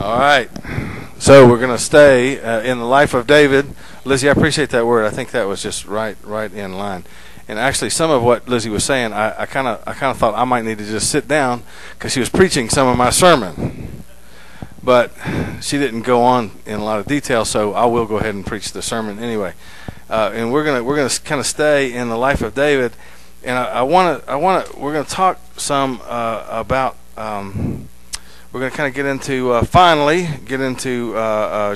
All right. So we're going to stay in the life of David. Lizzie, I appreciate that word. I think that was just right in line. And actually, some of what Lizzie was saying, I kind of thought I might need to just sit down because she was preaching some of my sermon, but she didn't go on in a lot of detail. So I will go ahead and preach the sermon anyway. And we're gonna kind of stay in the life of David, and we're gonna talk some about. We're going to kind of get into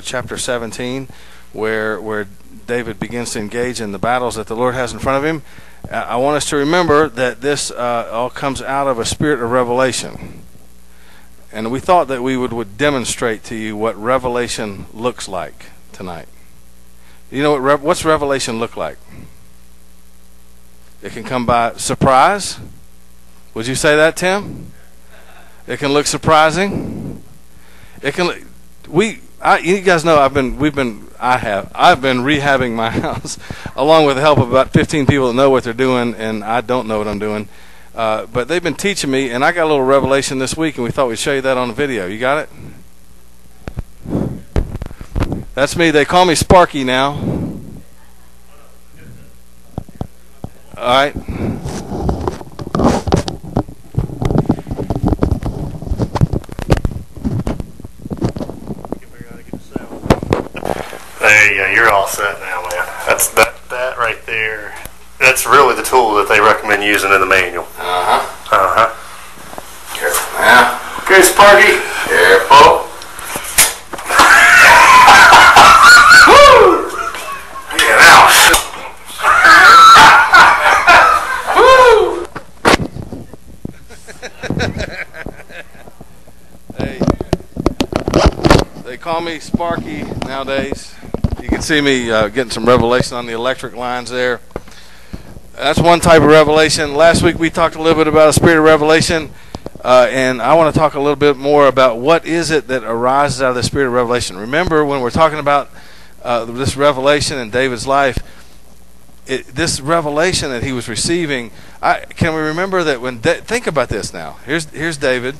chapter 17, where David begins to engage in the battles that the Lord has in front of him. I want us to remember that this all comes out of a spirit of revelation. And we thought that we would demonstrate to you what revelation looks like tonight. You know what's revelation look like? It can come by surprise. Would you say that, Tim? It can look surprising. It can. You guys know I've been rehabbing my house, along with the help of about 15 people that know what they're doing, and I don't know what I'm doing. But they've been teaching me, and I got a little revelation this week, and we thought we'd show you that on the video. You got it? That's me. They call me Sparky now. All right. There you go. You're all set now, man. That's that right there. That's really the tool that they recommend using in the manual. Careful now. Okay, Sparky. Careful. Woo! Get out. They call me Sparky nowadays. You can see me getting some revelation on the electric lines there. That's one type of revelation. Last week we talked a little bit about a spirit of revelation, and I want to talk a little bit more about what is it that arises out of the spirit of revelation. Remember, when we're talking about this revelation in David's life, this revelation that he was receiving, can we remember that when think about this now. Here's David,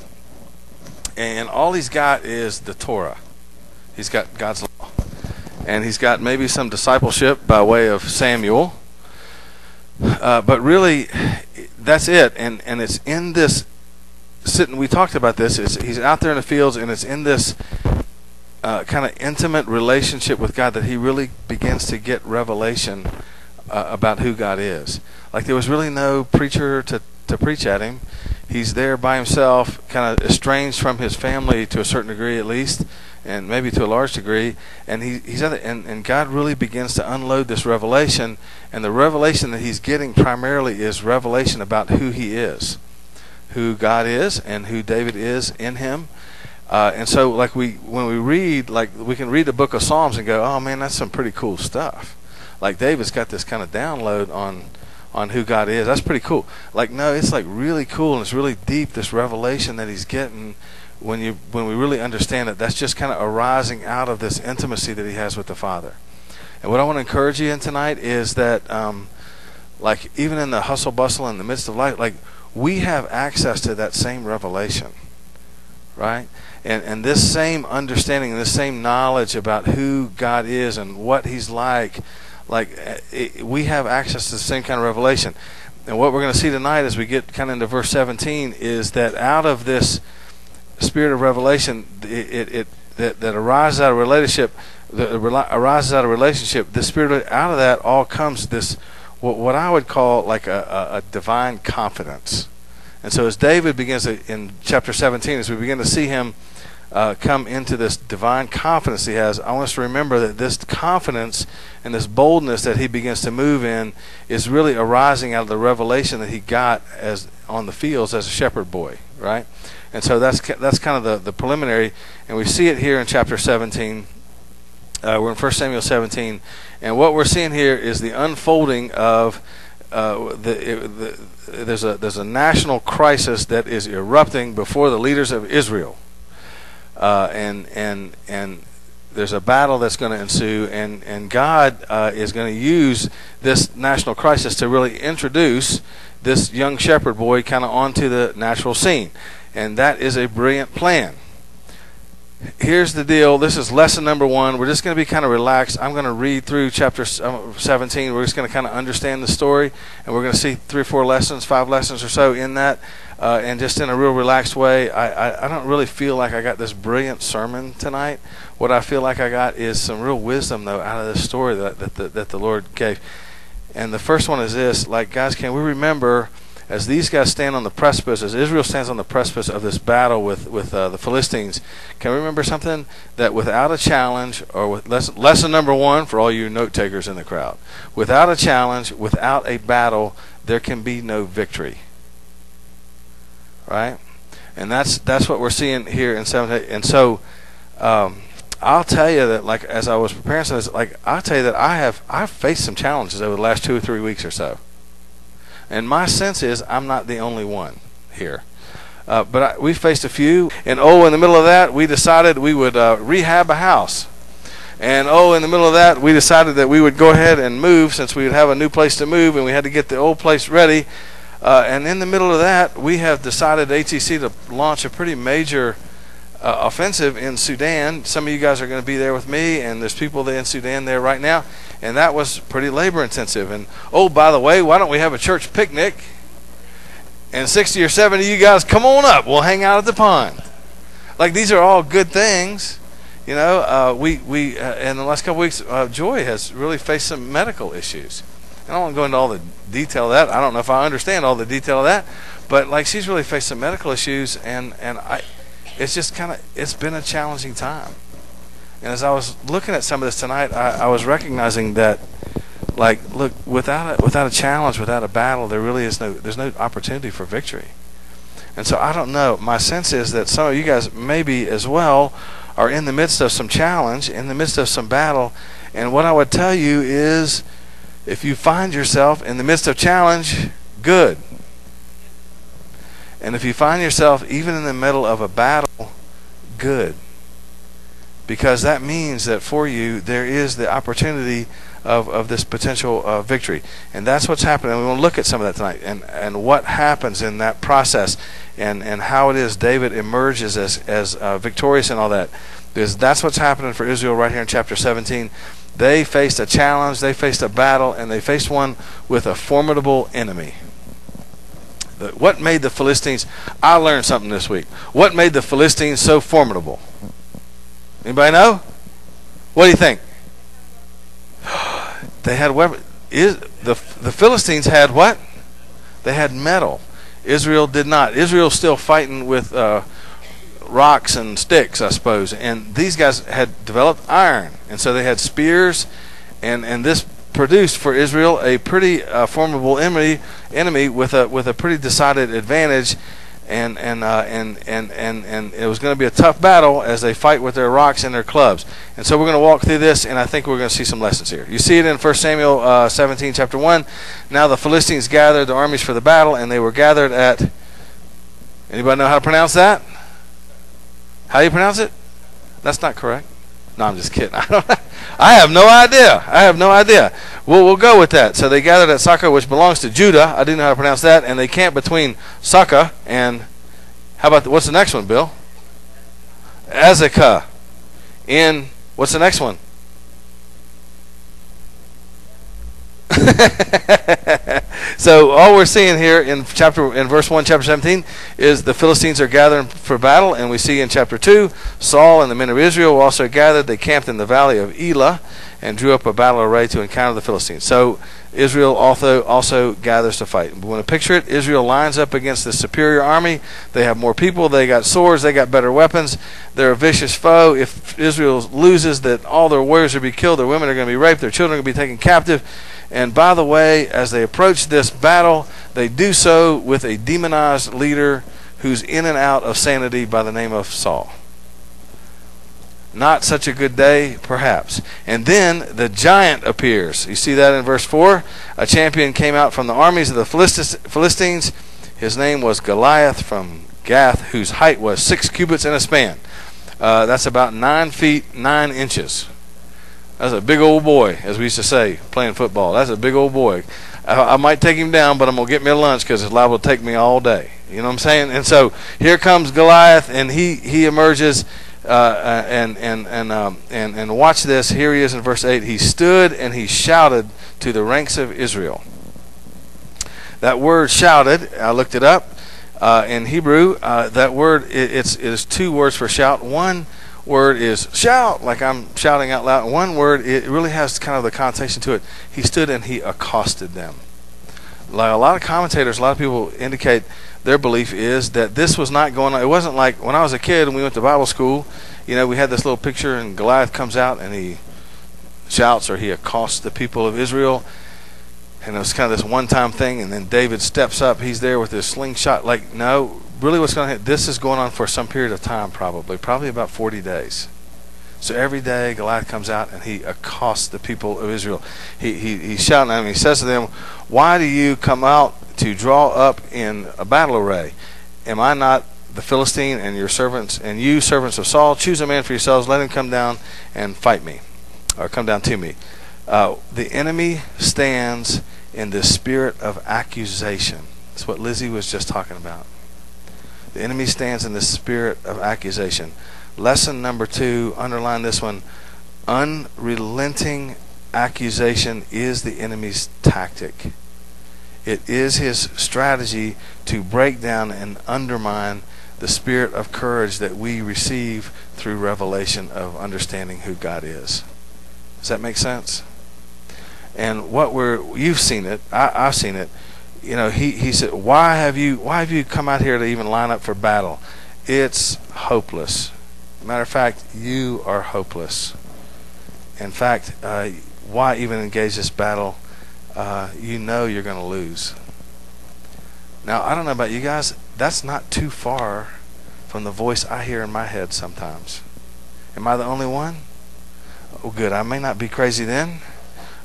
and all he's got is the Torah. He's got God's law. And he's got maybe some discipleship by way of Samuel. But really, that's it. And it's in this we talked about this. He's out there in the fields, and it's in this kind of intimate relationship with God that he really begins to get revelation about who God is. Like there was really no preacher to preach at him. He's there by himself, kind of estranged from his family to a certain degree at least, and maybe to a large degree, and he's at it, and God really begins to unload this revelation, and the revelation that he's getting primarily is revelation about who he is, who God is, and who David is in him. And so, like when we read, like we can read the book of Psalms and go, oh man, that's some pretty cool stuff. Like David's got this kind of download on who God is. That's pretty cool. Like no, it's like really cool and it's really deep. This revelation that he's getting. When we really understand it, that's just kind of arising out of this intimacy that he has with the Father. And what I want to encourage you in tonight is that, like even in the hustle bustle in the midst of life, like we have access to that same revelation, right? And this same understanding, and this same knowledge about who God is and what He's like we have access to the same kind of revelation. And what we're going to see tonight, as we get kind of into verse 17, is that out of this spirit of revelation, that arises out of relationship, the spirit out of that all comes this what I would call like a divine confidence. And so as David begins in chapter 17, as we begin to see him come into this divine confidence he has, I want us to remember that this confidence and this boldness that he begins to move in is really arising out of the revelation that he got as on the fields as a shepherd boy, right? And so that's kind of the preliminary, and we see it here in chapter 17. We're in 1 Samuel 17, and what we're seeing here is the unfolding of there's a national crisis that is erupting before the leaders of Israel, and there's a battle that's going to ensue, and God is going to use this national crisis to really introduce this young shepherd boy kind of onto the natural scene. And that is a brilliant plan. here's the deal. This is lesson number 1. We're just going to be kind of relaxed. I'm going to read through chapter 17. We're just going to kind of understand the story, and we're going to see 3 or 4 lessons, 5 lessons or so in that, and just in a real relaxed way. I don't really feel like I got this brilliant sermon tonight. What I feel like I got is some real wisdom, though, out of this story that the Lord gave. And the first one is this: like, guys, can we remember, as these guys stand on the precipice, as Israel stands on the precipice of this battle with the Philistines, can we remember something? That without a challenge, or with lesson number 1 for all you note takers in the crowd, without a challenge, without a battle, there can be no victory. Right? And that's what we're seeing here in 17. And so I'll tell you that, like, as I was preparing for this, like, I'll tell you that I've faced some challenges over the last 2 or 3 weeks or so. And my sense is I'm not the only one here. But we faced a few. And in the middle of that, we decided we would rehab a house. And in the middle of that, we decided that we would go ahead and move, since we would have a new place to move, and we had to get the old place ready. And in the middle of that, we have decided ATC to launch a pretty major offensive in Sudan. Some of you guys are going to be there with me, and there's people there in Sudan there right now. And that was pretty labor intensive. And by the way, why don't we have a church picnic? And 60 or 70 of you guys, come on up. We'll hang out at the pond. Like, these are all good things. You know, we in the last couple weeks, Joy has really faced some medical issues. I don't want to go into all the detail of that. I don't know if I understand all the detail of that, but like, she's really faced some medical issues, and it's just it's been a challenging time. And as I was looking at some of this tonight, I was recognizing that, like, look, without a challenge, without a battle, there's no opportunity for victory. And so I don't know. My sense is that some of you guys maybe as well are in the midst of some challenge, in the midst of some battle. And what I would tell you is, if you find yourself in the midst of challenge, good. And if you find yourself even in the middle of a battle, good. Because that means that for you, there is the opportunity of this potential victory. And that's what's happening. We want to look at some of that tonight, and what happens in that process, and how it is David emerges as victorious and all that. Because that's what's happening for Israel right here in chapter 17. They faced a challenge, they faced a battle, and they faced one with a formidable enemy. What made the Philistines? I learned something this week. What made the Philistines so formidable? Anybody know? What do you think? They had weapons. The Philistines had what? They had metal. Israel did not. Israel's still fighting with rocks and sticks, I suppose. And these guys had developed iron, and so they had spears, and this produced for Israel a pretty formidable enemy with a pretty decided advantage. And it was going to be a tough battle as they fight with their rocks and their clubs. And so we're going to walk through this, and I think we're going to see some lessons here. You see it in 1 Samuel 17, chapter 1. Now the Philistines gathered the armies for the battle, and they were gathered at... Anybody know how to pronounce that? How do you pronounce it? That's not correct. No, I'm just kidding. I have no idea. We'll go with that. So they gathered at Sukkah, which belongs to Judah. I didn't know how to pronounce that. And they camped between Sukkah and, how about, what's the next one, Bill? Azekah. What's the next one? So all we're seeing here in verse 1, chapter 17, is the Philistines are gathering for battle, and we see in chapter 2, Saul and the men of Israel also gathered. They camped in the valley of Elah and drew up a battle array to encounter the Philistines. So Israel also gathers to fight. We want to picture it. Israel lines up against the superior army. They have more people. They got swords. They got better weapons. They're a vicious foe. If Israel loses, that all their warriors will be killed. Their women are going to be raped. Their children are going to be taken captive. And by the way, as they approach this battle, they do so with a demonized leader who's in and out of sanity by the name of Saul. Not such a good day, perhaps. And then the giant appears. You see that in verse 4. A champion came out from the armies of the Philistines. His name was Goliath from Gath, whose height was 6 cubits and a span. That's about 9 feet 9 inches. That's a big old boy, as we used to say, playing football. That's a big old boy. I might take him down, but I'm going to get me a lunch because it's liable to take me all day. You know what I'm saying? And so here comes Goliath, and he emerges. And watch this. Here he is in verse 8. He stood and he shouted to the ranks of Israel. That word shouted, I looked it up in Hebrew. That word, it is two words for shout. One word is shout, like I'm shouting out loud. One word, it really has kind of the connotation to it. He stood and he accosted them. Like a lot of commentators, a lot of people indicate their belief is that this was not going on. It wasn't like when I was a kid and we went to Bible school, we had this little picture and Goliath comes out and he shouts or he accosts the people of Israel. And it was kind of this one-time thing, and then David steps up. He's there with his slingshot. Like, no, really what's going on? This is going on for some period of time, probably about 40 days. So every day Goliath comes out and he accosts the people of Israel. He's shouting at them. He says to them, "Why do you come out to draw up in a battle array? Am I not the Philistine and your servants, and you servants of Saul? Choose a man for yourselves. Let him come down and fight me, or come down to me." The enemy stands in the spirit of accusation. That's what Lizzie was just talking about. The enemy stands in the spirit of accusation. Lesson number 2, underline this one. Unrelenting accusation is the enemy's tactic. It is his strategy to break down and undermine the spirit of courage that we receive through revelation of understanding who God is. Does that make sense? And you've seen it. I've seen it. He said, why have you come out here to even line up for battle? It's hopeless. Matter of fact, you are hopeless. In fact, why even engage this battle? You're going to lose. Now, I don't know about you guys. That's not too far from the voice I hear in my head sometimes. Am I the only one? Oh, good. I may not be crazy then,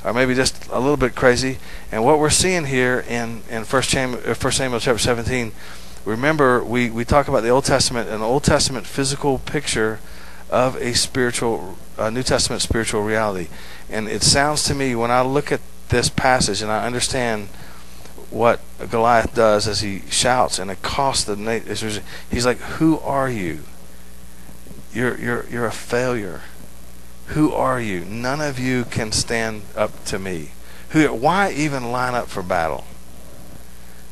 or maybe just a little bit crazy. And what we're seeing here in 1 Samuel chapter 17, remember we talk about the Old Testament, an Old Testament physical picture of a New Testament spiritual reality. And it sounds to me, when I look at this passage and I understand what Goliath does as he shouts and accosts the nation, he's like, "Who are you? You're a failure. Who are you? None of you can stand up to me. Why even line up for battle?"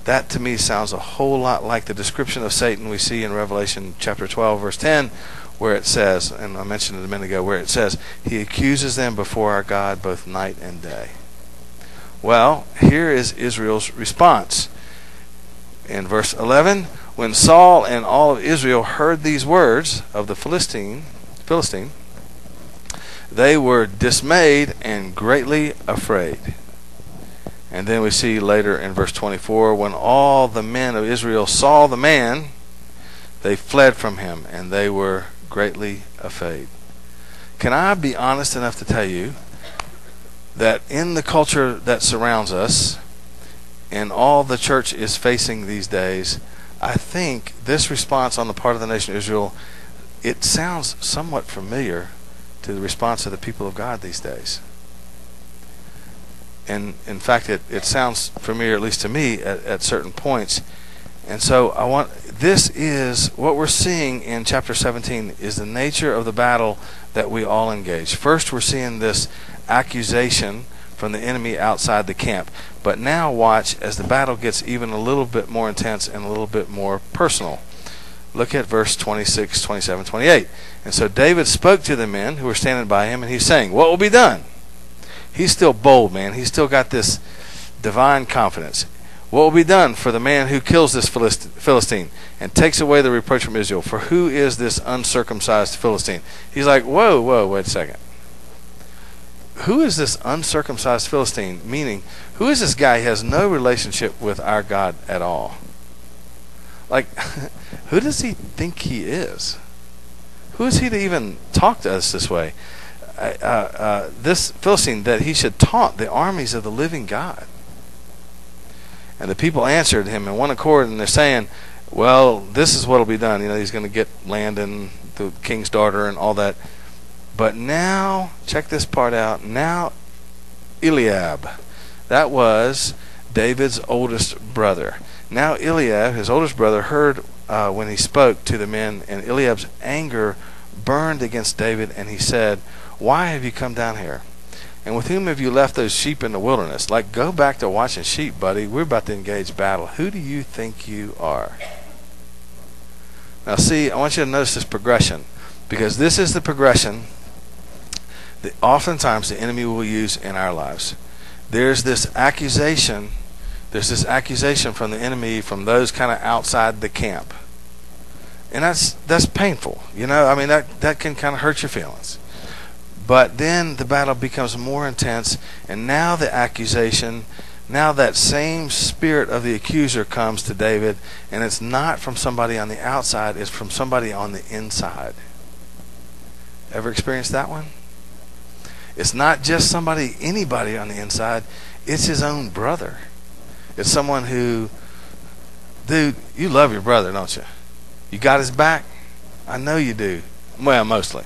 That to me sounds a whole lot like the description of Satan we see in Revelation chapter 12 verse 10, where it says, and I mentioned it a minute ago, where it says, "He accuses them before our God both night and day." Well, here is Israel's response. In verse 11, when Saul and all of Israel heard these words of the Philistine, they were dismayed and greatly afraid. And then we see later in verse 24, when all the men of Israel saw the man, they fled from him, and they were greatly afraid. Can I be honest enough to tell you that in the culture that surrounds us, and all the church is facing these days, I think this response on the part of the nation of Israel, it sounds somewhat familiar to the response of the people of God these days. And in fact, it sounds familiar, at least to me, at certain points. And so this is what we're seeing in chapter 17 is the nature of the battle that we all engage. First, we're seeing this accusation from the enemy outside the camp. But now watch as the battle gets even a little bit more intense and a little bit more personal. Look at verse 26, 27, 28. And so David spoke to the men who were standing by him, and he's saying, "What will be done?" He's still bold, man. He's still got this divine confidence. "What will be done for the man who kills this Philistine and takes away the reproach from Israel? For who is this uncircumcised Philistine?" He's like, whoa, wait a second. Who is this uncircumcised Philistine? Meaning, who is this guy who has no relationship with our God at all? Like, who does he think he is? Who is he to even talk to us this way? This Philistine, that he should taunt the armies of the living God. And the people answered him in one accord, and they're saying, "Well, this is what will be done." He's going to get land and the king's daughter and all that. But now, check this part out. Now, Eliab, that was David's oldest brother. Now Eliab, his oldest brother, heard when he spoke to the men, and Eliab's anger burned against David, and he said, "Why have you come down here? And with whom have you left those sheep in the wilderness?" Like, go back to watching sheep, buddy. We're about to engage battle. Who do you think you are? Now, see, I want you to notice this progression, because this is the progression that oftentimes the enemy will use in our lives. There's this accusation. There's this accusation from the enemy, from those kind of outside the camp. And that's painful. You know, I mean, that can kind of hurt your feelings. But then the battle becomes more intense, and now the accusation, now that same spirit of the accuser comes to David, and it's not from somebody on the outside, it's from somebody on the inside. Ever experienced that one? It's not just anybody on the inside, it's his own brother. It's someone who, dude, you love your brother, don't you? You got his back? I know you do. Well, mostly.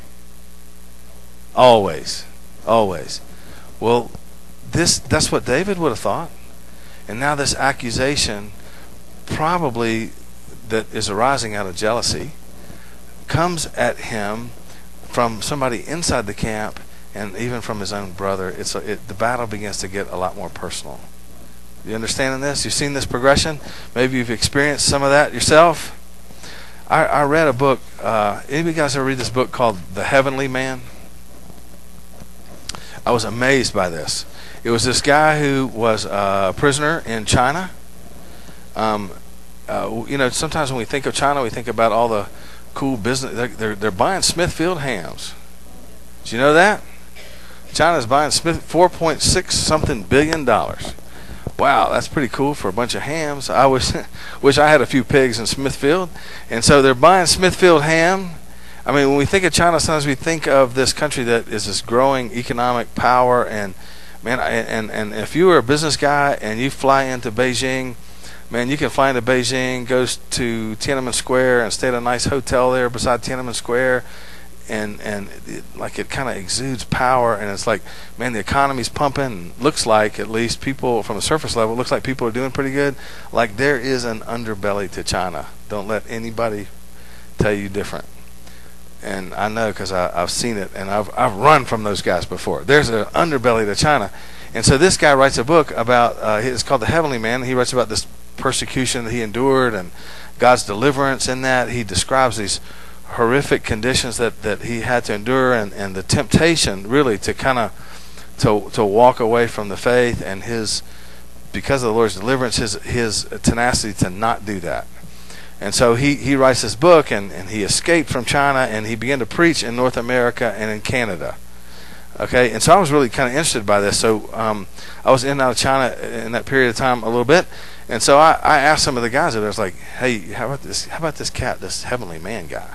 Always. Well, that's what David would have thought. And now this accusation, probably that is arising out of jealousy, comes at him from somebody inside the camp, and even from his own brother. The battle begins to get a lot more personal. You understanding this? You've seen this progression? Maybe you've experienced some of that yourself. I read a book. Any of you guys ever read this book called The Heavenly Man? I was amazed by this. It was this guy who was a prisoner in China. You know, sometimes when we think of China, we think about all the cool business. They're buying Smithfield hams. Did you know that? China's buying $4.6 something billion. Wow, that's pretty cool for a bunch of hams. I wish I had a few pigs in Smithfield. And so they're buying Smithfield ham. I mean, when we think of China, sometimes we think of this country that is this growing economic power. And man, and if you were a business guy and you fly into Beijing, man, you can fly into Beijing, go to Tiananmen Square and stay at a nice hotel there beside Tiananmen Square. And it kind of exudes power, and it's like, man, the economy's pumping. Looks like, at least people from the surface level, looks like people are doing pretty good. Like, there is an underbelly to China. Don't let anybody tell you different. And I know, because I've seen it, and I've run from those guys before. There's an underbelly to China. And so this guy writes a book about, it's called The Heavenly Man. He writes about this persecution that he endured and God's deliverance in that. He describes these horrific conditions that he had to endure, and the temptation really to kind of to walk away from the faith, and because of the Lord's deliverance, his tenacity to not do that. And so he writes this book, and he escaped from China, and he began to preach in North America and in Canada. Okay, and so I was really kind of interested by this. So I was in and out of China in that period of time a little bit, and so I asked some of the guys there. I was like, "Hey, how about this cat, this Heavenly Man guy?"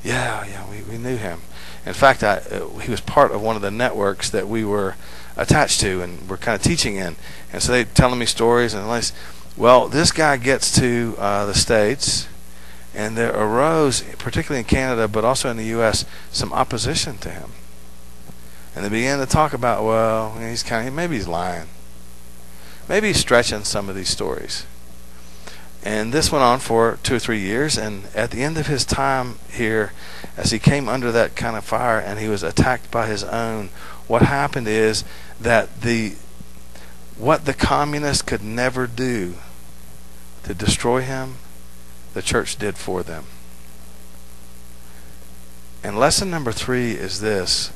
Yeah, we knew him. In fact, he was part of one of the networks that we were attached to, and we're kind of teaching in. And so they telling me stories, and well, this guy gets to the States, and there arose, particularly in Canada, but also in the U.S., some opposition to him. And they began to talk about, well, maybe he's lying, maybe he's stretching some of these stories. And this went on for 2 or 3 years, and at the end of his time here, as he came under that kind of fire and he was attacked by his own, what happened is that what the communists could never do to destroy him, the church did for them. And lesson number 3 is this,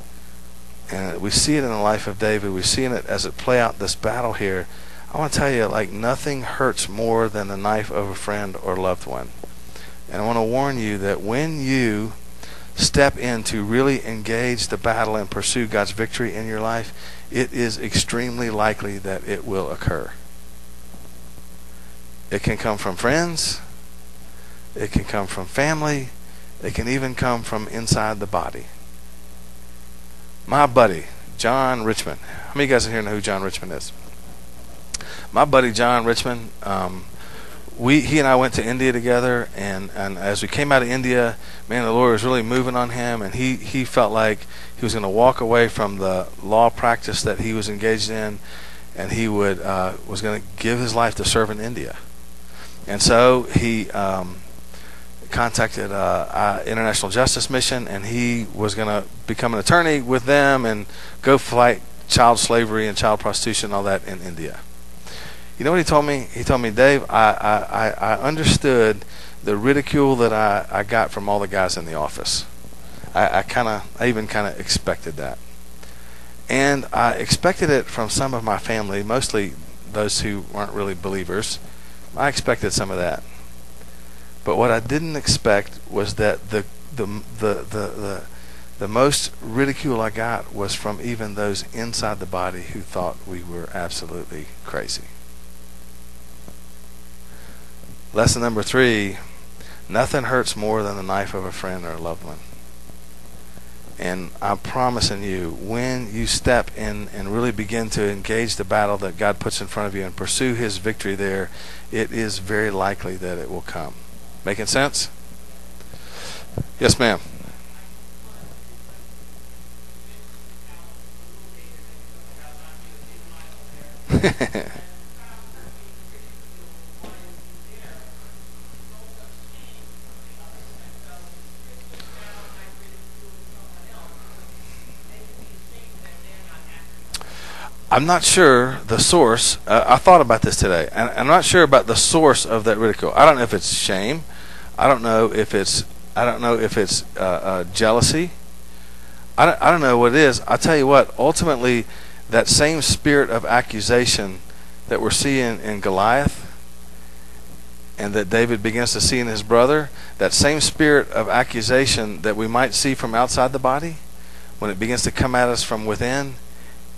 and we see it in the life of David, we see it as it play out this battle here. I want to tell you, like, nothing hurts more than the knife of a friend or loved one. And I want to warn you that when you step in to really engage the battle and pursue God's victory in your life, it is extremely likely that it will occur. It can come from friends. It can come from family. It can even come from inside the body. My buddy, John Richmond. How many of you guys in here know who John Richmond is? My buddy John Richmond, he and I went to India together, and as we came out of India, man, the Lord was really moving on him, and he felt like he was going to walk away from the law practice that he was engaged in, and he was going to give his life to serve in India. And so he contacted International Justice Mission, and he was going to become an attorney with them and go fight child slavery and child prostitution and all that in India. You know what he told me? He told me, Dave, I understood the ridicule that I got from all the guys in the office. I even kind of expected that. And I expected it from some of my family, mostly those who weren't really believers. I expected some of that. But what I didn't expect was that the most ridicule I got was from even those inside the body who thought we were absolutely crazy. Lesson number 3, nothing hurts more than the knife of a friend or a loved one. And I'm promising you, when you step in and really begin to engage the battle that God puts in front of you and pursue His victory there, it is very likely that it will come. Making sense? Yes, ma'am. I'm not sure the source. I thought about this today, and I'm not sure about the source of that ridicule. I don't know if it's shame. I don't know if it's jealousy. I don't know what it is. I tell you what. Ultimately, that same spirit of accusation that we're seeing in Goliath, and that David begins to see in his brother, that same spirit of accusation that we might see from outside the body, when it begins to come at us from within.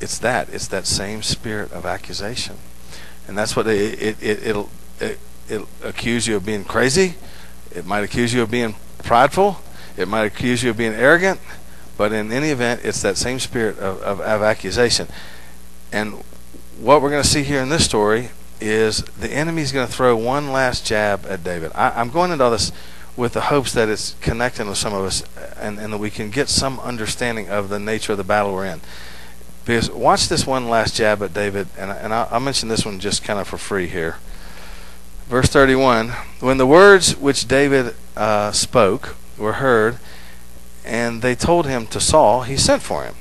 It's that same spirit of accusation, and that's what it'll accuse you of being crazy. It might accuse you of being prideful. It might accuse you of being arrogant. But in any event, it's that same spirit of accusation. And what we're going to see here in this story is the enemy's going to throw one last jab at David. I'm going into all this with the hopes that it's connecting with some of us, and that we can get some understanding of the nature of the battle we're in. Because watch this one last jab at David, and I'll mention this one just kind of for free here. Verse 31, when the words which David spoke were heard, and they told him to Saul, he sent for him.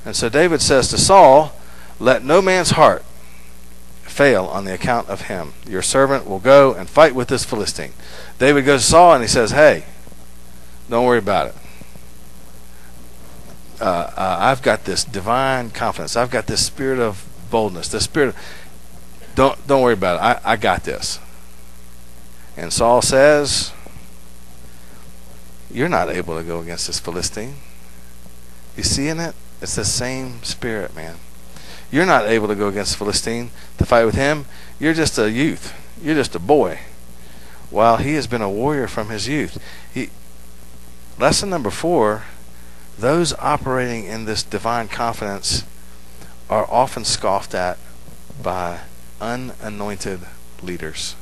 And so David says to Saul, let no man's heart fail on the account of him. Your servant will go and fight with this Philistine. David goes to Saul and he says, hey, don't worry about it. I've got this divine confidence. I've got this spirit of boldness. This spirit of, don't worry about it. I got this. And Saul says, you're not able to go against this Philistine. You seeing it? It's the same spirit, man. You're not able to go against the Philistine to fight with him. You're just a youth. You're just a boy. While he has been a warrior from his youth. Lesson number 4, those operating in this divine confidence are often scoffed at by unanointed leaders.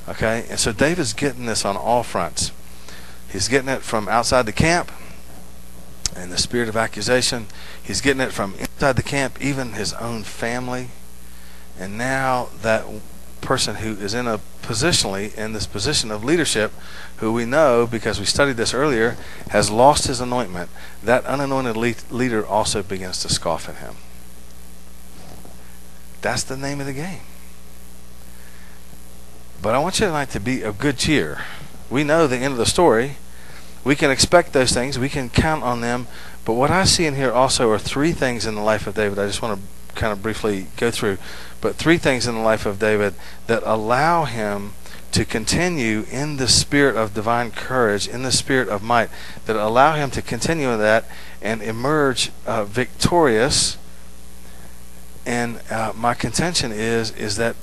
Okay? And so David's getting this on all fronts. He's getting it from outside the camp and the spirit of accusation. He's getting it from inside the camp, even his own family. And now that person who is in this position of leadership, who we know, because we studied this earlier, has lost his anointment, that unanointed leader also begins to scoff at him. That's the name of the game. But I want you tonight to be of good cheer. We know the end of the story. We can expect those things. We can count on them. But what I see in here also are 3 things in the life of David. I just want to kind of briefly go through. But 3 things in the life of David that allow him to continue in the spirit of divine courage, in the spirit of might, that allow him to continue in that and emerge victorious. And my contention is that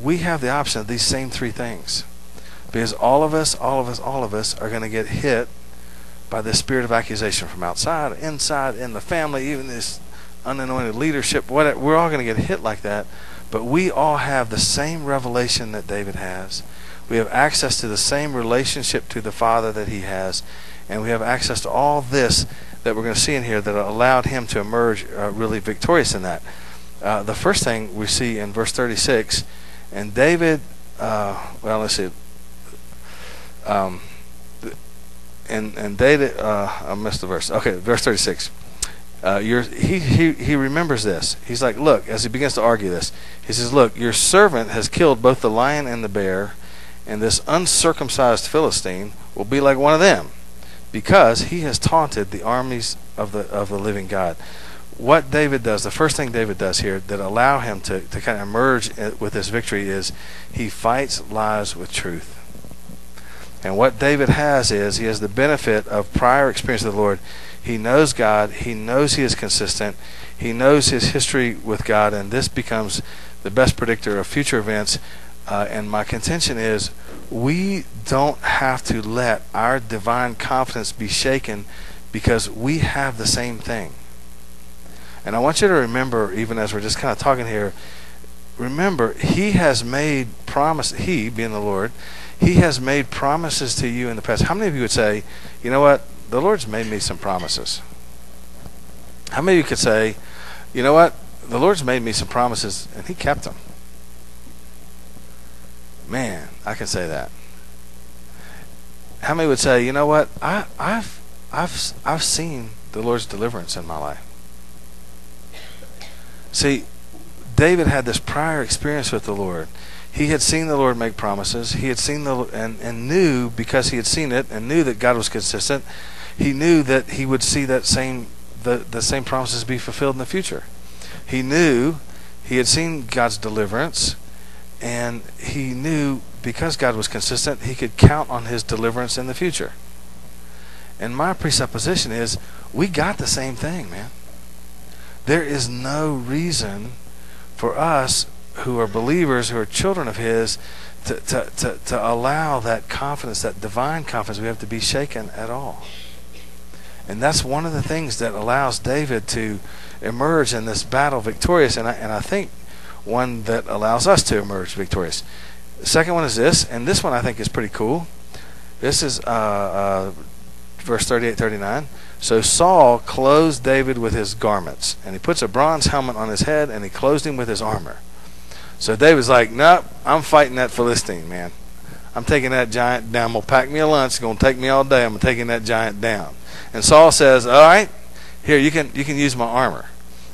we have the option of these same 3 things. Because all of us are going to get hit by the spirit of accusation from outside, inside, in the family, even this unanointed leadership, whatever. We're all going to get hit like that. But we all have the same revelation that David has. We have access to the same relationship to the Father that he has. And we have access to all this that we're going to see in here that allowed him to emerge really victorious in that. The first thing we see in verse 36, and David, let's see. And David, I missed the verse. Okay, verse 36. He remembers this. He's like, look, as he begins to argue this, he says, look, your servant has killed both the lion and the bear, and this uncircumcised Philistine will be like one of them, because he has taunted the armies of the living God. What David does, the first thing David does here that allow him to kind of emerge with this victory is he fights lies with truth. And what David has is he has the benefit of prior experience with the Lord. He knows God. He knows he is consistent. He knows his history with God, and this becomes the best predictor of future events. And my contention is we don't have to let our divine confidence be shaken because we have the same thing. And I want you to remember, even as we're just kind of talking here, remember, he has made promises, he being the Lord, he has made promises to you in the past. How many of you would say, you know what, the Lord's made me some promises? How many of you could say, you know what, the Lord's made me some promises and he kept them? Man, I can say that. How many would say, you know what, I've seen the Lord's deliverance in my life? See, David had this prior experience with the Lord. He had seen the Lord make promises. He had seen and knew, because he had seen it and knew that God was consistent, he knew that he would see that the same promises be fulfilled in the future. He knew he had seen God's deliverance, and he knew because God was consistent, he could count on his deliverance in the future. And my presupposition is we got the same thing, man. There is no reason for us who are believers, who are children of his, to allow that confidence, that divine confidence we have, to be shaken at all. And that's one of the things that allows David to emerge in this battle victorious, and I think one that allows us to emerge victorious. The second one is this, and this one I think is pretty cool. This is verse 38, 39. So Saul clothed David with his garments, and he puts a bronze helmet on his head, and he clothed him with his armor. So David's like, nope, I'm fighting that Philistine, man. I'm taking that giant down. I'm going to pack me a lunch. It's going to take me all day. I'm taking that giant down. And Saul says, all right, here, you can use my armor.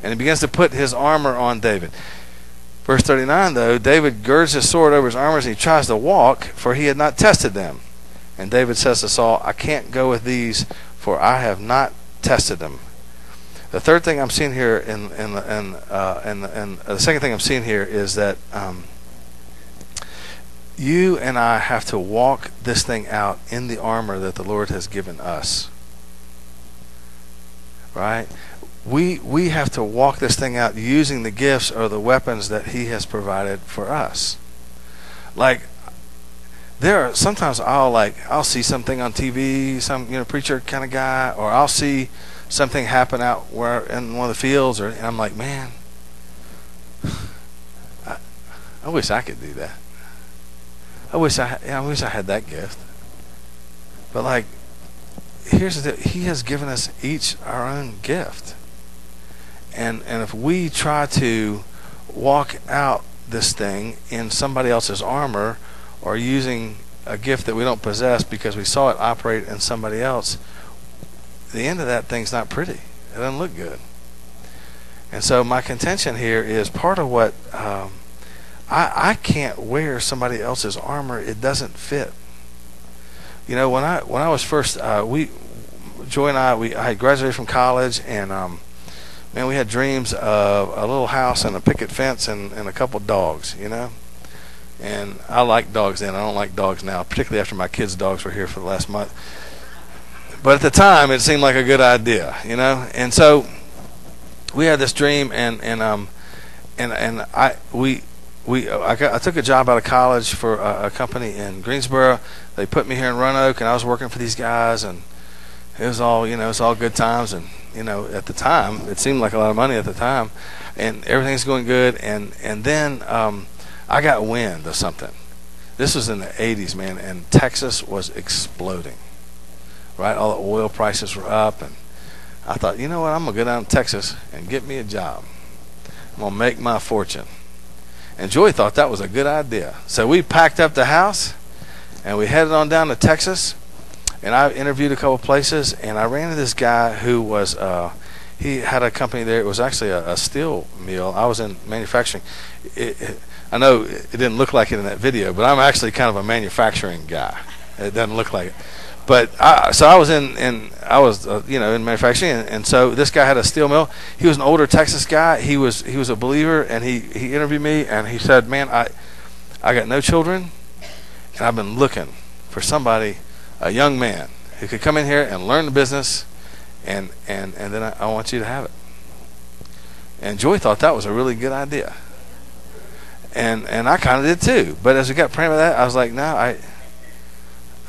And he begins to put his armor on David. Verse 39, though, David girds his sword over his armor, and he tries to walk, for he had not tested them. And David says to Saul, I can't go with these, for I have not tested them. The third thing I'm seeing here, and the second thing I'm seeing here is that you and I have to walk this thing out in the armor that the Lord has given us. Right? We have to walk this thing out using the gifts or the weapons that he has provided for us. Like, there are sometimes I'll see something on TV, some preacher kind of guy, or I'll see something happen out where in one of the fields, and I'm like, man, I wish I could do that. I wish I had that gift. But like, here's the thing, he has given us each our own gift, and if we try to walk out this thing in somebody else's armor, or using a gift that we don't possess because we saw it operate in somebody else, the end of that thing's not pretty. It doesn't look good. And so my contention here is part of what I can't wear somebody else's armor. It doesn't fit. When I was first, Joy and I had graduated from college, and man, we had dreams of a little house and a picket fence and a couple dogs, And I liked dogs then. I don't like dogs now, particularly after my kids' dogs were here for the last month. But at the time, it seemed like a good idea, And so we had this dream, and I took a job out of college for a company in Greensboro. They put me here in Roanoke, and I was working for these guys, and it was all it was all good times. And at the time, it seemed like a lot of money at the time, and everything's going good. And then I got wind of something. This was in the 80s, man, and Texas was exploding. Right? All the oil prices were up, and I thought, you know what, I'm going to go down to Texas and get me a job. I'm going to make my fortune. And Joy thought that was a good idea. So we packed up the house, And we headed on down to Texas, and I interviewed a couple places, and I ran into this guy who was he had a company there. It was actually a steel mill. I was in manufacturing. I know it didn't look like it in that video, but I'm actually kind of a manufacturing guy. It doesn't look like it. But I was in manufacturing, and so this guy had a steel mill. He was an older Texas guy. He was a believer, and he interviewed me, and he said, "Man, I got no children, and I've been looking for somebody, a young man, who could come in here and learn the business, and then I want you to have it." And Joy thought that was a really good idea, and I kind of did too. But as we got praying about that, I was like, "No,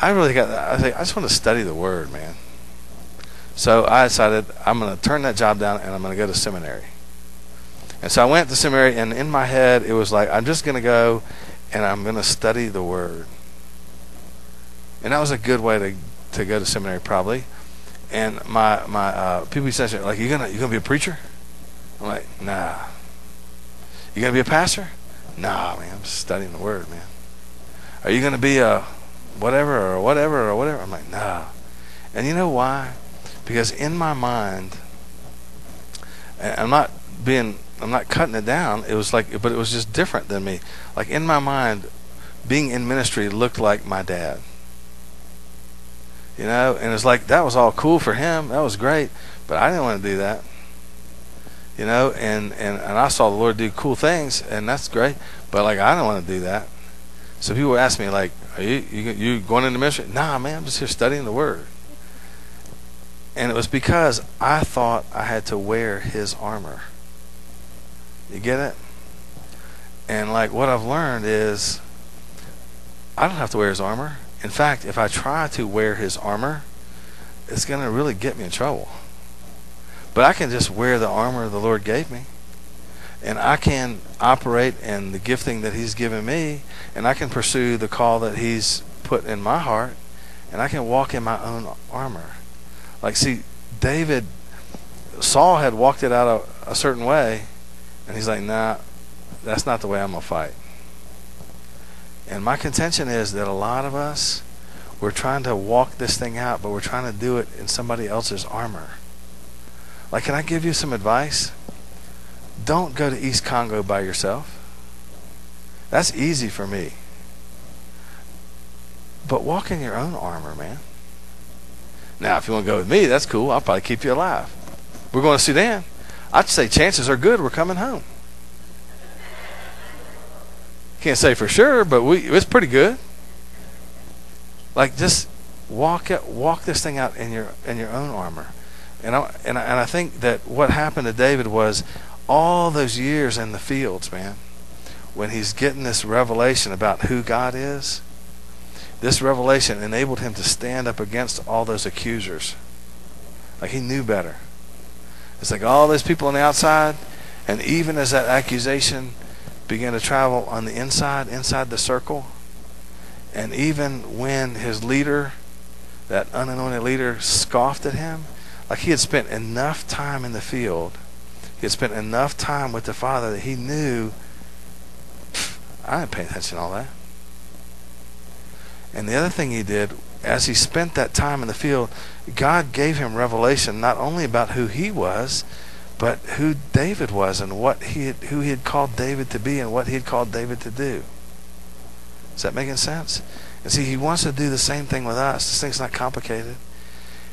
I really got that." I was like, I just want to study the Word, man. So I decided I'm going to turn that job down, and I'm going to go to seminary. And so I went to seminary, and in my head, it was like, I'm just going to go, and I'm going to study the Word. And that was a good way to go to seminary, probably. And my people said, like, you gonna be a preacher? I'm like, nah. You gonna be a pastor? Nah, man, I'm just studying the Word, man. Are you gonna be a whatever? I'm like, nah. And you know why? Because in my mind, and I'm not cutting it down. It was like, but it was just different than me. Like in my mind, being in ministry looked like my dad. You know, and it's like that was all cool for him. That was great, but I didn't want to do that. You know, and I saw the Lord do cool things, and that's great. But like I didn't want to do that. So people would ask me like, "Are you going into ministry?" Nah, man, I'm just here studying the Word. And it was because I thought I had to wear His armor. You get it? And like what I've learned is, I don't have to wear His armor. In fact, if I try to wear His armor, it's going to really get me in trouble. But I can just wear the armor the Lord gave me. And I can operate in the gifting that He's given me. And I can pursue the call that He's put in my heart. And I can walk in my own armor. Like, see, Saul had walked it out a certain way. And he's like, nah, that's not the way I'm going to fight. And my contention is that a lot of us, we're trying to walk this thing out, but we're trying to do it in somebody else's armor. Like, can I give you some advice? Don't go to East Congo by yourself. That's easy for me. But walk in your own armor, man. Now, if you want to go with me, that's cool. I'll probably keep you alive. We're going to Sudan. I'd say chances are good we're coming home. Can't say for sure, but it's pretty good. Like, just walk this thing out in your own armor. And I think that what happened to David was all those years in the fields, man, when he's getting this revelation about who God is, this revelation enabled him to stand up against all those accusers. Like, he knew better. It's like all those people on the outside, and even as that accusation began to travel on the inside the circle, and even when his leader, that unanointed leader, scoffed at him, like he had spent enough time in the field, he had spent enough time with the Father that he knew, I didn't pay attention to all that. And the other thing he did, as he spent that time in the field, God gave him revelation not only about who he was, but who David was and who he had called David to be and what he had called David to do. Is that making sense? And see, he wants to do the same thing with us. This thing's not complicated.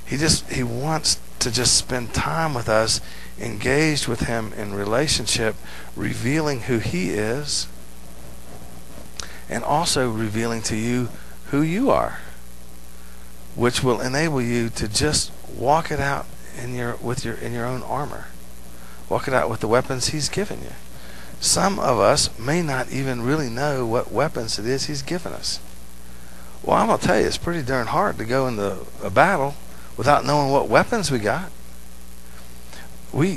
He wants to just spend time with us, engaged with him in relationship, revealing who he is, and also revealing to you who you are, which will enable you to just walk it out in your own armor. Walk it out with the weapons he's given you. Some of us may not even really know what weapons it is he's given us. Well, I'm going to tell you, it's pretty darn hard to go into a battle without knowing what weapons we got. We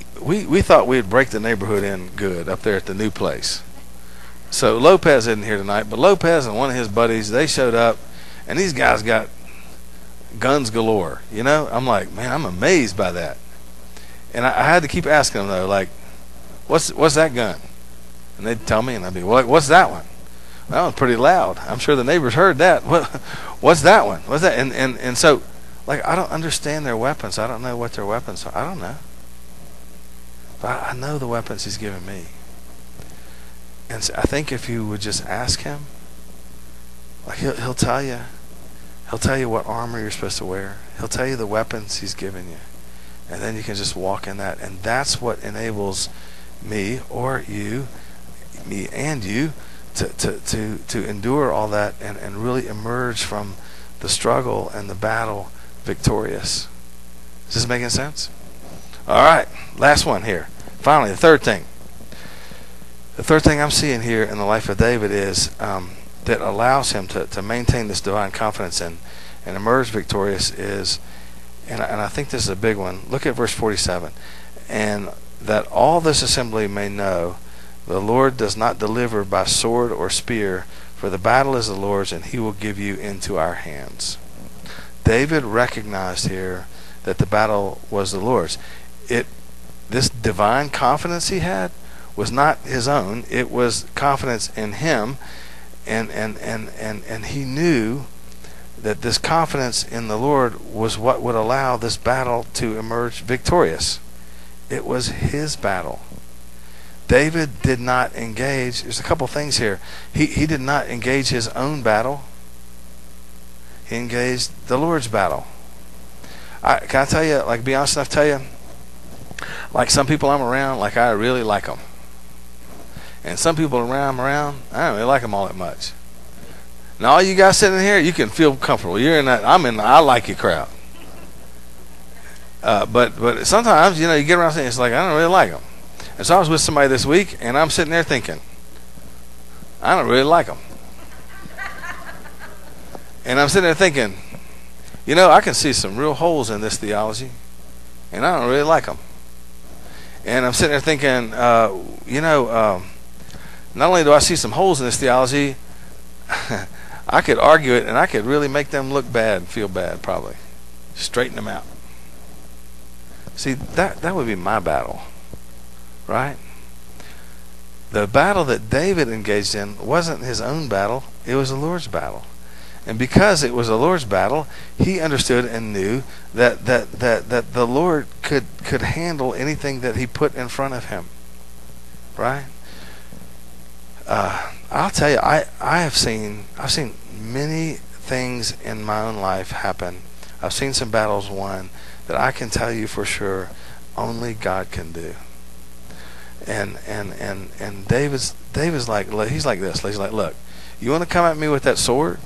thought we'd break the neighborhood in good up there at the new place. So Lopez isn't here tonight, but Lopez and one of his buddies, they showed up, and these guys got guns galore. You know, I'm like, man, I'm amazed by that. And I had to keep asking them though, like, what's that gun? And they'd tell me, and I'd be, well, what's that one? That was pretty loud. I'm sure the neighbors heard that. What's that one? What's that? And so, like, I don't understand their weapons. I don't know what their weapons are. I don't know. But I know the weapons he's given me. And so I think if you would just ask him, like, he'll tell you. He'll tell you what armor you're supposed to wear. He'll tell you the weapons he's given you. And then you can just walk in that. And that's what enables me or you, me and you, to endure all that and really emerge from the struggle and the battle victorious. Is this making sense? All right, last one here. Finally, the third thing. The third thing I'm seeing here in the life of David is that allows him to maintain this divine confidence and emerge victorious is, and I think this is a big one. Look at verse 47. And that all this assembly may know the Lord does not deliver by sword or spear, for the battle is the Lord's, and he will give you into our hands. David recognized here that the battle was the Lord's. This divine confidence he had was not his own. It was confidence in him, and he knew that this confidence in the Lord was what would allow this battle to emerge victorious. It was his battle. David did not engage. There's a couple things here. He did not engage his own battle. He engaged the Lord's battle. Can I tell you, like, be honest enough to tell you, like, some people I'm around, like, I really like them. And some people I'm around, I don't really like them all that much. Now, all you guys sitting here, you can feel comfortable. You're in that, I'm in the I like you crowd. But sometimes, you get around saying, it's like, I don't really like them. And so I was with somebody this week, and I'm sitting there thinking, I don't really like them. And I'm sitting there thinking, I can see some real holes in this theology, and I don't really like them. And I'm sitting there thinking, not only do I see some holes in this theology, I could argue it, and I could really make them look bad and feel bad, probably. Straighten them out. See, that would be my battle. Right? The battle that David engaged in wasn't his own battle. It was the Lord's battle. And because it was the Lord's battle, he understood and knew that the Lord could handle anything that he put in front of him. Right? I'll tell you, I've seen many things in my own life happen. I've seen some battles won that I can tell you for sure only God can do. And David's like, he's like this. He's like, look, you want to come at me with that sword?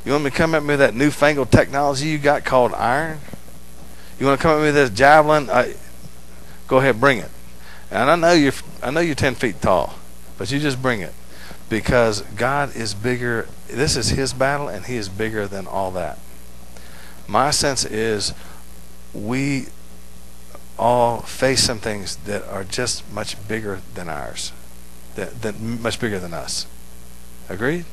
You want me to come at me with that newfangled technology you got called iron? You want to come at me with this javelin? Go ahead, bring it. And I know you're 10 feet tall, but you just bring it, because God is bigger. This is his battle, and he is bigger than all that. My sense is we all face some things that are just much bigger than ours, that much bigger than us. Agreed?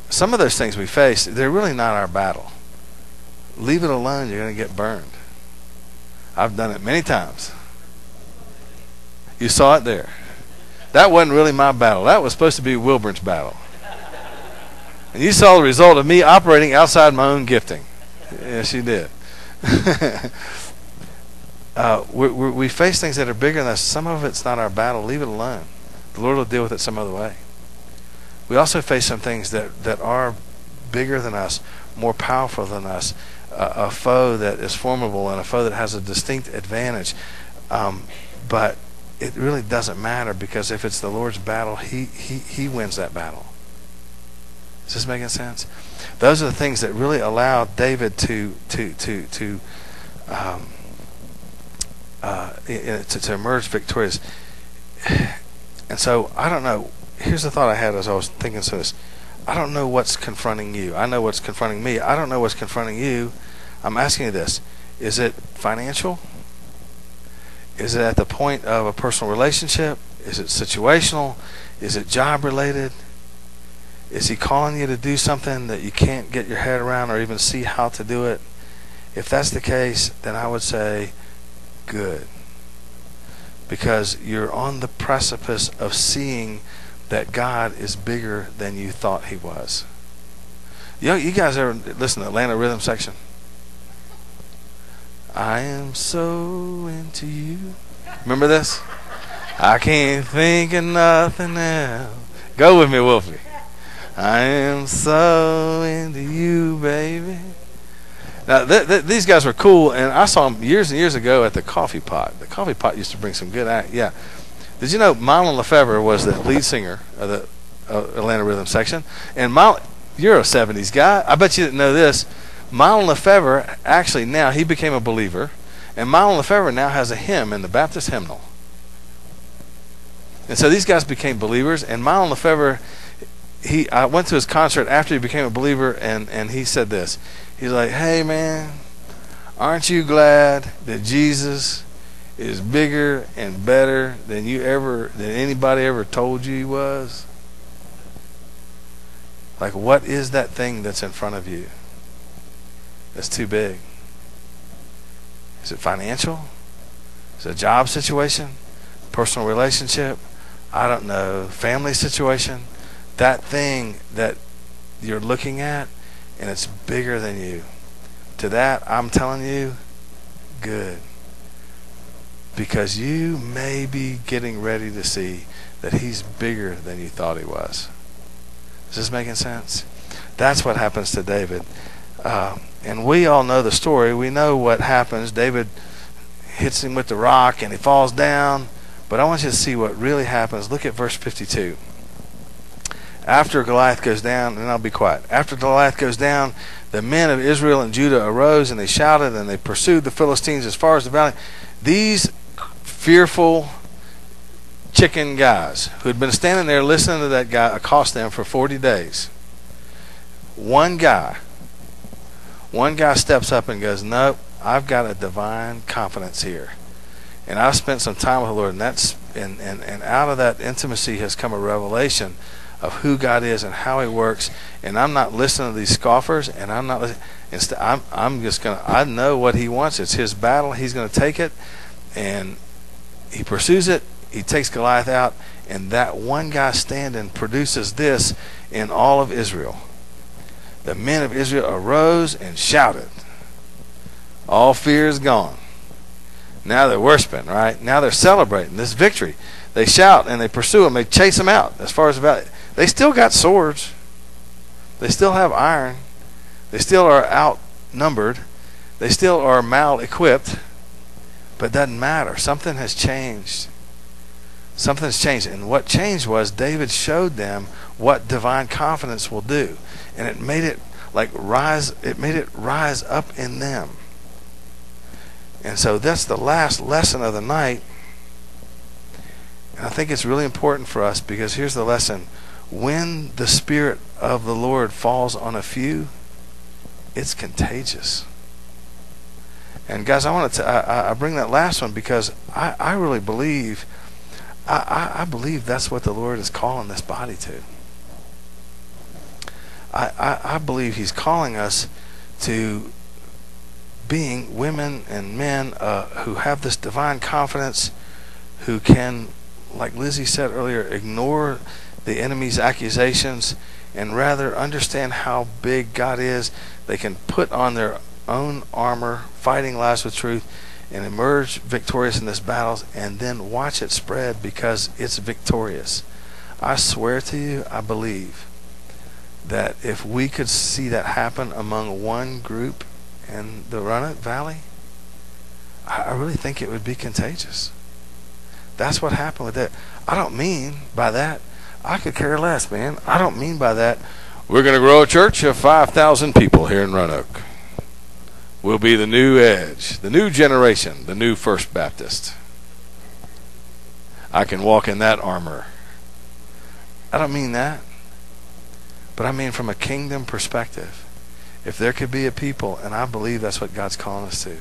Some of those things we face, they're really not our battle. Leave it alone, you're going to get burned. I've done it many times. You saw it there. That wasn't really my battle. That was supposed to be Wilburn's battle. And you saw the result of me operating outside my own gifting. Yes, you did. We face things that are bigger than us. Some of it's not our battle. Leave it alone. The Lord will deal with it some other way. We also face some things that are bigger than us, more powerful than us, a foe that is formidable and a foe that has a distinct advantage. But it really doesn't matter, because if it's the Lord's battle, he wins that battle. Is this making sense? Those are the things that really allowed David to emerge victorious. And so, I don't know. Here's the thought I had as I was thinking through this. I don't know what's confronting you. I know what's confronting me. I don't know what's confronting you. I'm asking you this. Is it financial? Is it at the point of a personal relationship? Is it situational? Is it job related? Is he calling you to do something that you can't get your head around or even see how to do it? If that's the case, then I would say good. Because you're on the precipice of seeing that God is bigger than you thought he was. You guys ever listen to Atlanta Rhythm Section? I am so into you. Remember this? I can't think of nothing else. Go with me, Wolfie. I am so into you, baby. Now, these guys were cool, and I saw them years and years ago at the Coffee Pot. The Coffee Pot used to bring some good act. Yeah. Did you know Mylon Lefevre was the lead singer of the Atlanta Rhythm Section? And you're a 70s guy. I bet you didn't know this. Mylon Lefevre, actually now, he became a believer. And Mylon Lefevre now has a hymn in the Baptist hymnal. And so these guys became believers. And Mylon Lefevre, I went to his concert after he became a believer, and he said this. He's like, hey, man, aren't you glad that Jesus is bigger and better than anybody ever told you he was? Like, what is that thing that's in front of you that's too big? Is it financial? Is it a job situation? Personal relationship? I don't know. Family situation? That thing that you're looking at, and it's bigger than you. To that, I'm telling you, good. Because you may be getting ready to see that he's bigger than you thought he was. Is this making sense? That's what happens to David. And we all know the story. We know what happens. David hits him with the rock and he falls down. But I want you to see what really happens. Look at verse 52. After Goliath goes down, and I'll be quiet. After Goliath goes down, the men of Israel and Judah arose and they shouted and they pursued the Philistines as far as the valley. These fearful chicken guys who had been standing there listening to that guy accost them for 40 days. One guy steps up and goes, nope, I've got a divine confidence here. And I've spent some time with the Lord, and out of that intimacy has come a revelation of who God is and how he works. And I'm not listening to these scoffers, and I'm not listening. Instead, I know what he wants. It's his battle. He's going to take it, and he pursues it. He takes Goliath out, and that one guy standing produces this in all of Israel. The men of Israel arose and shouted. All fear is gone. Now they're worshiping, right? Now they're celebrating this victory. They shout and they pursue him. They chase him out as far as about it. They still got swords. They still have iron. They still are outnumbered. They still are mal-equipped. But it doesn't matter. Something has changed. Something's changed. And what changed was David showed them what divine confidence will do. And it made it rise up in them. And so that's the last lesson of the night. And I think it's really important for us, because here's the lesson. When the Spirit of the Lord falls on a few, it's contagious. And guys, I bring that last one because I really believe, I believe that's what the Lord is calling this body to. I believe he's calling us to being women and men who have this divine confidence, who can, like Lizzie said earlier, ignore the enemy's accusations and rather understand how big God is. They can put on their own armor, fighting lies with truth, and emerge victorious in this battle, and then watch it spread because it's victorious. I swear to you, I believe that if we could see that happen among one group in the Roanoke Valley, I really think it would be contagious. That's what happened with that. I don't mean by that, I could care less, man. I don't mean by that, we're going to grow a church of 5,000 people here in Roanoke. We'll be the new edge, the new generation, the new First Baptist. I can walk in that armor. I don't mean that. But I mean from a kingdom perspective. If there could be a people, and I believe that's what God's calling us to,